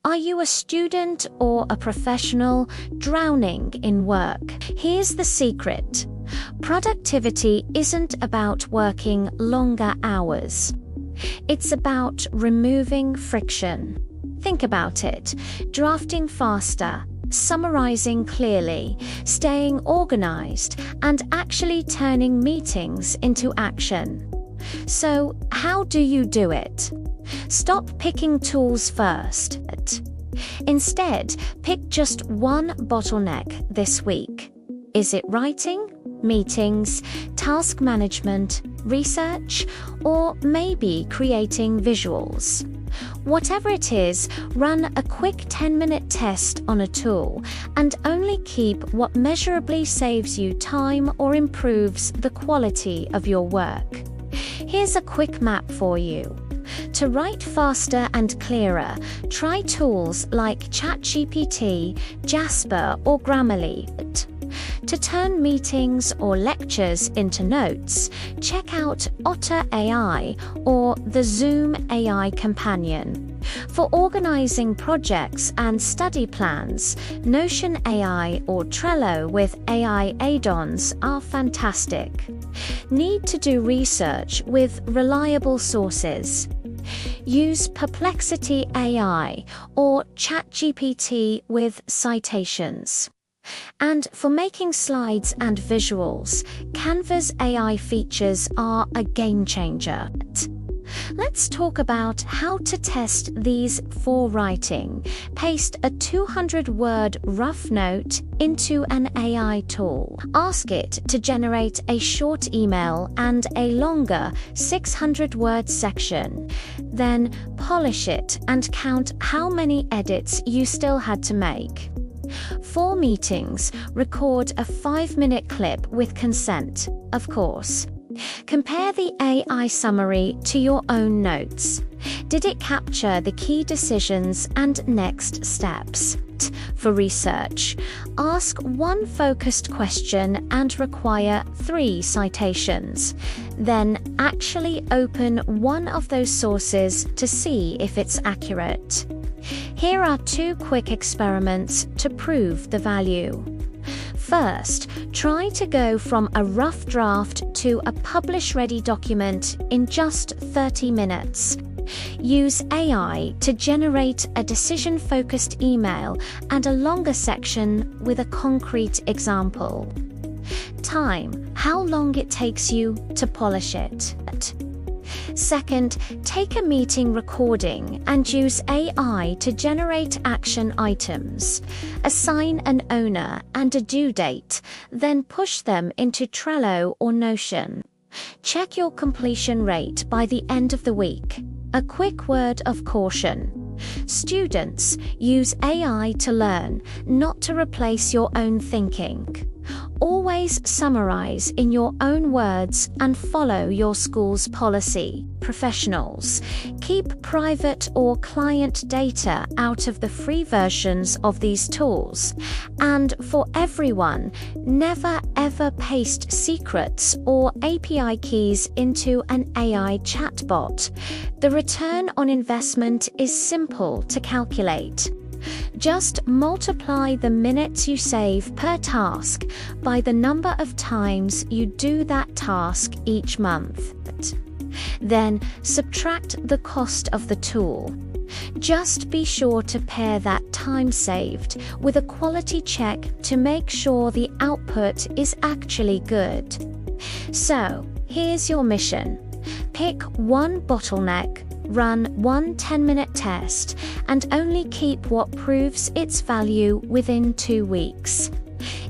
Are you a student or a professional drowning in work? Here's the secret. Productivity isn't about working longer hours. It's about removing friction. Think about it. Drafting faster, summarizing clearly, staying organized, and actually turning meetings into action. So, how do you do it? Stop picking tools first. Instead, pick just one bottleneck this week. Is it writing, meetings, task management, research, or maybe creating visuals? Whatever it is, run a quick 10-minute test on a tool and only keep what measurably saves you time or improves the quality of your work. Here's a quick map for you. To write faster and clearer, try tools like ChatGPT, Jasper, or Grammarly. To turn meetings or lectures into notes, check out Otter AI or the Zoom AI Companion. For organizing projects and study plans, Notion AI or Trello with AI add-ons are fantastic. Need to do research with reliable sources? Use Perplexity AI or ChatGPT with citations. And for making slides and visuals, Canva's AI features are a game changer. Let's talk about how to test these for writing. Paste a 200-word rough note into an AI tool. Ask it to generate a short email and a longer 600-word section. Then polish it and count how many edits you still had to make. For meetings, record a 5-minute clip with consent, of course. Compare the AI summary to your own notes. Did it capture the key decisions and next steps? For research, ask one focused question and require 3 citations. Then actually open one of those sources to see if it's accurate. Here are 2 quick experiments to prove the value. First, try to go from a rough draft to a publish-ready document in just 30 minutes. Use AI to generate a decision-focused email and a longer section with a concrete example. Time: how long it takes you to polish it. Second, take a meeting recording and use AI to generate action items. Assign an owner and a due date, then push them into Trello or Notion. Check your completion rate by the end of the week. A quick word of caution. Students, use AI to learn, not to replace your own thinking. Always summarize in your own words and follow your school's policy. Professionals, keep private or client data out of the free versions of these tools. And for everyone, never ever paste secrets or API keys into an AI chatbot. The return on investment is simple to calculate. Just multiply the minutes you save per task by the number of times you do that task each month. Then subtract the cost of the tool. Just be sure to pair that time saved with a quality check to make sure the output is actually good. So, here's your mission. Pick one bottleneck, run one 10-minute test, and only keep what proves its value within 2 weeks.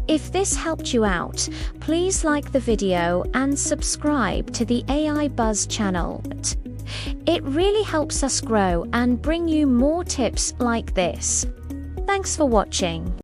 If this helped you out, please like the video and subscribe to the AI Buzz channel. It really helps us grow and bring you more tips like this. Thanks for watching.